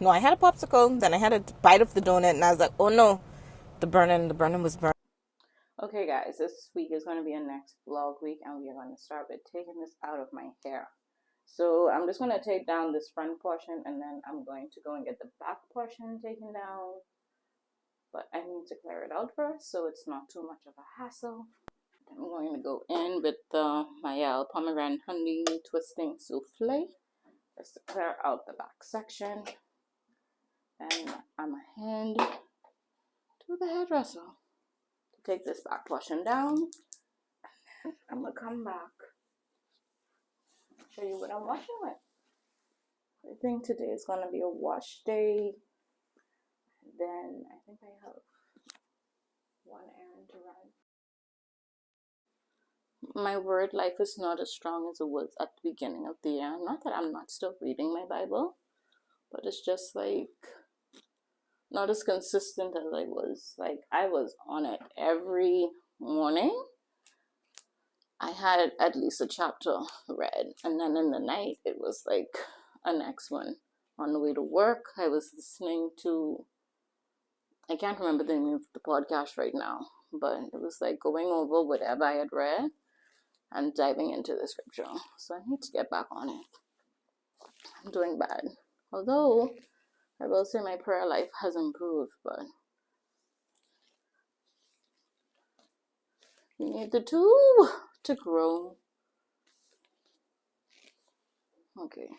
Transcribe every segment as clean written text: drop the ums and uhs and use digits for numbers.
No, I had a popsicle, then I had a bite of the donut, and I was like, oh no, the burning was burning. Okay, guys, this week is going to be a next vlog week, and we are going to start with taking this out of my hair. So I'm just going to take down this front portion, and then I'm going to go and get the back portion taken down. But I need to clear it out first, so it's not too much of a hassle. I'm going to go in with my pomegranate honey twisting souffle just to clear out the back section. And I'm going to hand to the hairdresser to take this back portion down. And I'm going to come back, show you what I'm washing with. I think today is going to be a wash day. Then I think I have one errand to run. My word life is not as strong as it was at the beginning of the year. Not that I'm not still reading my Bible, but it's just like not as consistent as I was. Like I was on it every morning. I had at least a chapter read, and then in the night it was like a next one. On the way to work, I was listening to, I can't remember the name of the podcast right now, but it was like going over whatever I had read and diving into the scripture. So I need to get back on it. I'm doing bad. Although I will say my prayer life has improved, but you need the two to grow. Okay.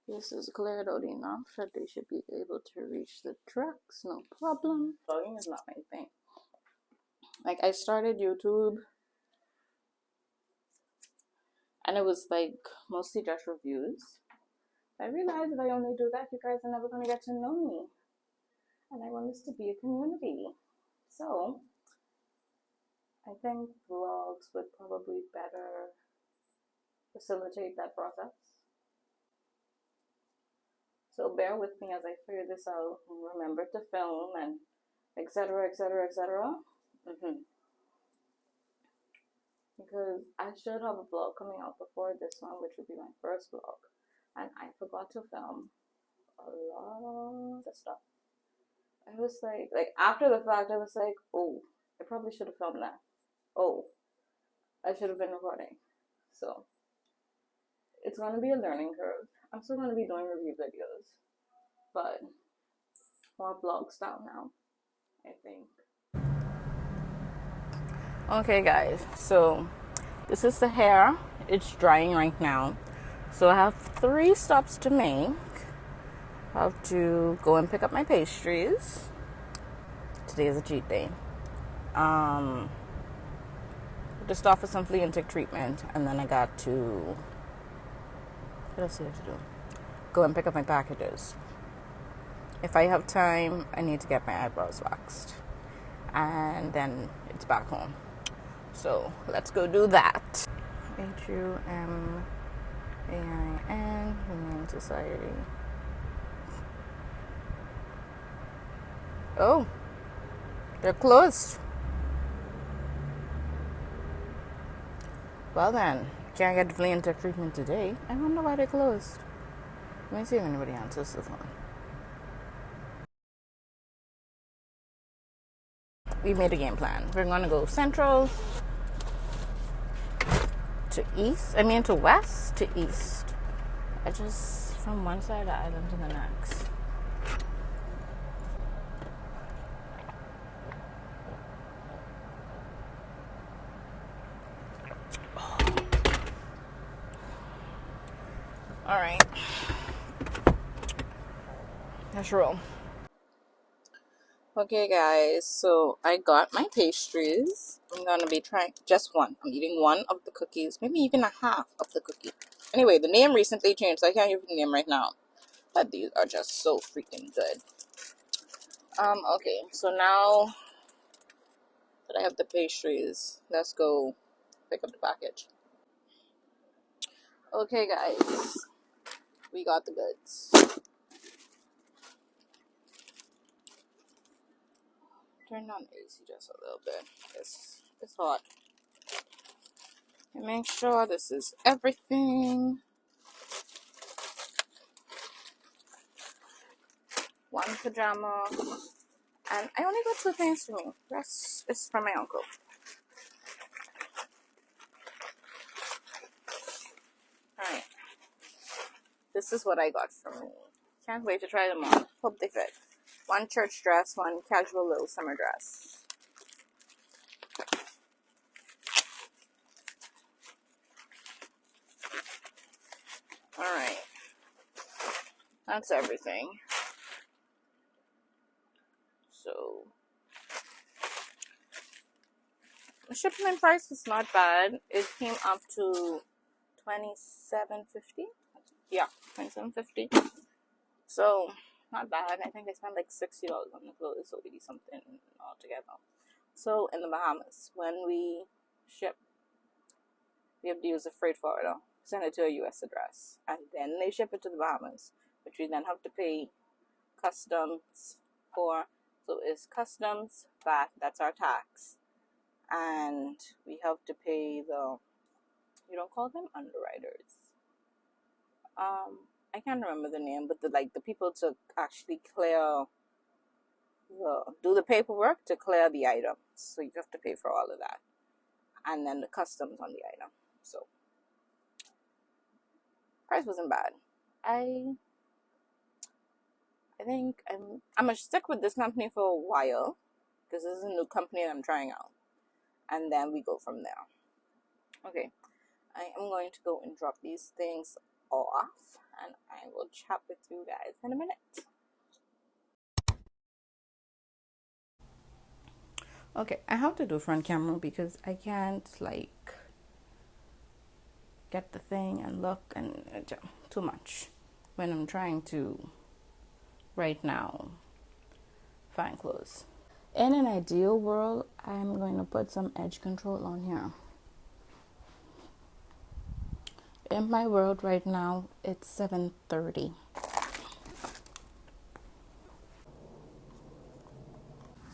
This is cleared out enough that they should be able to reach the trucks, no problem. Vlogging is not my thing. Like I started YouTube and it was like mostly just reviews. I realized if I only do that, you guys are never gonna get to know me. And I want this to be a community. So I think vlogs would probably better facilitate that process. So bear with me as I figure this out and remember to film and etc. etc. etc. Because I should have a vlog coming out before this one, which would be my first vlog, and I forgot to film a lot of stuff. I was like after the fact, I was like, oh, I probably should have filmed that. Oh, I should have been recording. So it's gonna be a learning curve. I'm still gonna be doing review videos, but more vlog style now, I think. Okay, guys, so this is the hair. It's drying right now. So I have 3 stops to make. I have to go and pick up my pastries. Today is a cheat day. Just off for some flea and tick treatment, and then I got to, what else do I have to do? Go and pick up my packages. If I have time, I need to get my eyebrows waxed, and then it's back home. So let's go do that. HUMAIN, Humane Society. Oh, they're closed. Well then, can't get flea and tick treatment today. I wonder why they closed. Let me see if anybody answers the phone. We made a game plan. We're gonna go central to east. To west to east. I just from one side of the island to the next. All right, let's roll. Okay, guys, so I got my pastries. I'm gonna be trying just one. I'm eating one of the cookies, maybe even a half of the cookie. Anyway, the name recently changed, so I can't give the name right now. But these are just so freaking good. Okay, so now that I have the pastries, let's go pick up the package. Okay, guys, we got the goods. Turn on the AC just a little bit. It's hot. And make sure this is everything. one pajama, and I only got 2 things for me. The rest is for my uncle. Alright. This is what I got from me. Can't wait to try them on. Hope they fit. One church dress, one casual little summer dress. Alright. That's everything. So, the shipment price is not bad. It came up to $27.50. Yeah, $27.50. So, not bad. I think I spent like $60 on the clothes, so 80 something altogether. So, in the Bahamas, when we ship, we have to use a freight forwarder, send it to a U.S. address, and then they ship it to the Bahamas, which we then have to pay customs for. So it's customs, VAT, that's our tax, and we have to pay the, you don't call them underwriters. I can't remember the name, but the people to actually do the paperwork to clear the item. So you have to pay for all of that, and then the customs on the item. So price wasn't bad. I think I'm gonna stick with this company for a while because this is a new company that I'm trying out, and then we go from there. Okay, I am going to go and drop these things off, and I will chat with you guys in a minute. Okay, I have to do front camera because I can't get the thing and look and too much when I'm trying to right now find clothes. In an ideal world, I'm going to put some edge control on here. In my world right now, it's 7:30.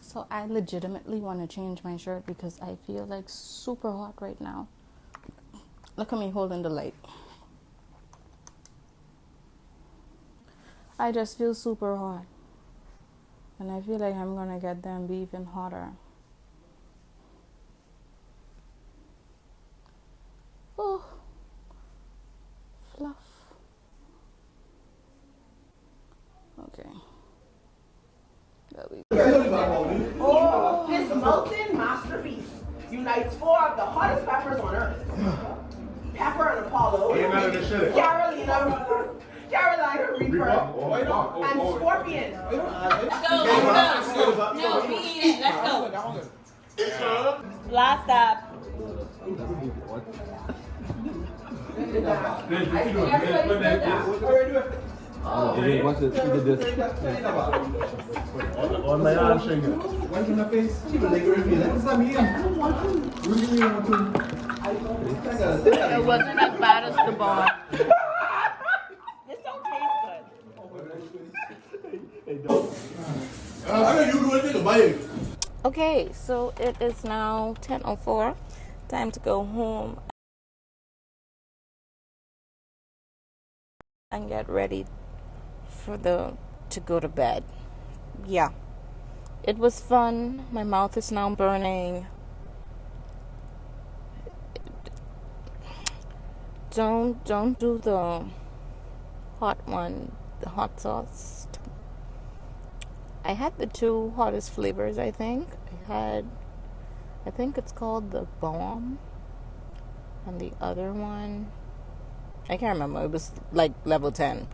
So I legitimately want to change my shirt because I feel like super hot right now. Look at me holding the light. I just feel super hot. And I feel like I'm going to get them be even hotter. Oh, fluff. Okay. Oh, this molten masterpiece unites 4 of the hottest peppers on earth. Pepper and Apollo, Carolina Reaper, and Scorpion. Let's go. No, we eat it. Let's go. Last up. Watch it. He did this. On my arm, Schengen. Why in the face? That's me. It wasn't as bad as the bar. This don't taste good. Okay, so it is now 10:04. Time to go home and get ready to go to bed. Yeah, it was fun. My mouth is now burning. Don't do the hot one, the hot sauce. I had the 2 hottest flavors. I think it's called the bomb, and the other one I can't remember. It was like level 10.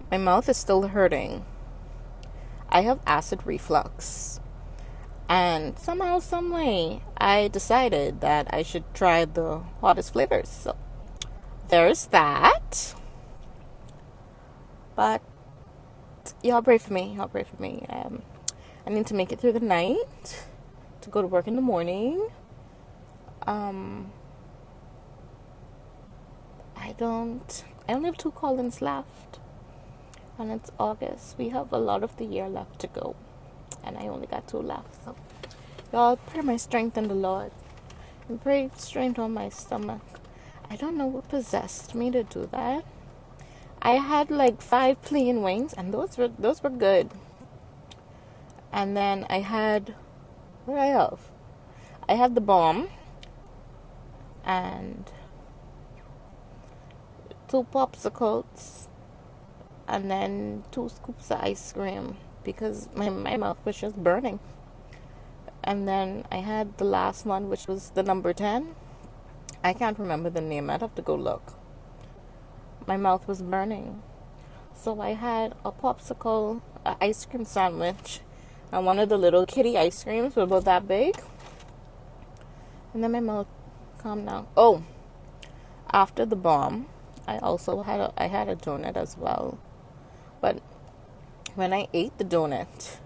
My mouth is still hurting. I have acid reflux. And somehow, some way, I decided that I should try the hottest flavors. So there's that. But y'all pray for me. I need to make it through the night to go to work in the morning. I only have 2 call-ins left, and it's August. We have a lot of the year left to go, and I only got 2 left. So y'all pray my strength in the Lord, and pray strength on my stomach. I don't know what possessed me to do that. I had like 5 plain wings, and those were good. And then I had, what did I have? I had the bomb and 2 popsicles and then 2 scoops of ice cream because my mouth was just burning. And then I had the last one, which was the number 10. I can't remember the name. I'd have to go look. My mouth was burning. So I had a popsicle, an ice cream sandwich, and one of the little kitty ice creams were about that big. And then my mouth calmed down. Oh, after the bomb, I also had a donut as well. But when I ate the donut,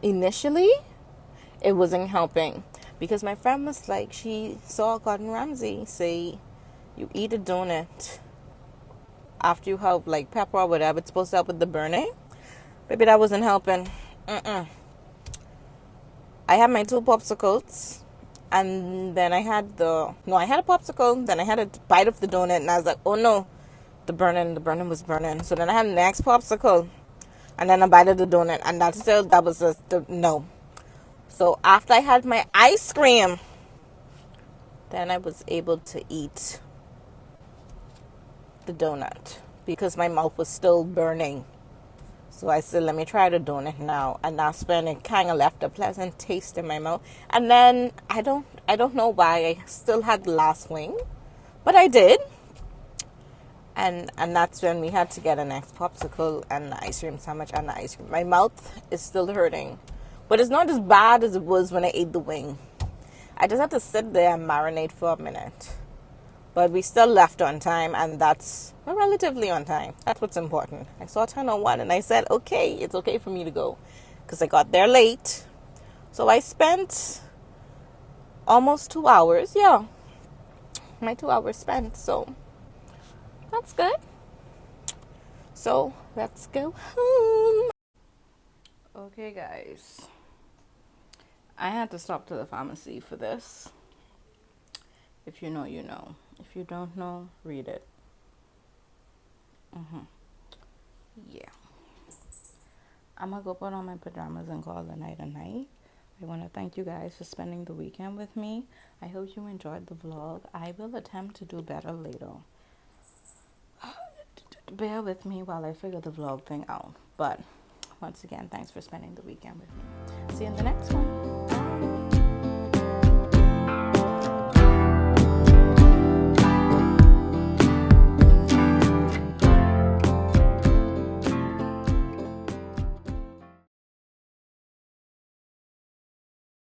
initially, it wasn't helping because my friend was like, she saw Gordon Ramsay say, you eat a donut after you have like pepper or whatever, it's supposed to help with the burning. Baby, that wasn't helping. I had my 2 popsicles, and then I had a popsicle, then I had a bite of the donut, and I was like, oh no, the burning was burning. So then I had the next popsicle, and then a bite of the donut, and that was just no. So after I had my ice cream, then I was able to eat the donut because my mouth was still burning. So I said, let me try the donut now, and that's when it kind of left a pleasant taste in my mouth. And then I don't know why I still had the last wing, but I did. And that's when we had to get an next popsicle and the ice cream sandwich and the ice cream. My mouth is still hurting, but it's not as bad as it was when I ate the wing. I just had to sit there and marinate for a minute. But we still left on time, and that's relatively on time. That's what's important. I saw 10:01, and I said, okay, it's okay for me to go because I got there late. So I spent almost 2 hours. Yeah, my 2 hours spent. So that's good. So let's go home. Okay, guys. I had to stop to the pharmacy for this. If you know, you know. If you don't know, read it. Yeah. I'm going to go put on my pajamas and call the night a night. I want to thank you guys for spending the weekend with me. I hope you enjoyed the vlog. I will attempt to do better later. Bear with me while I figure the vlog thing out. But once again, thanks for spending the weekend with me. See you in the next one. Bye.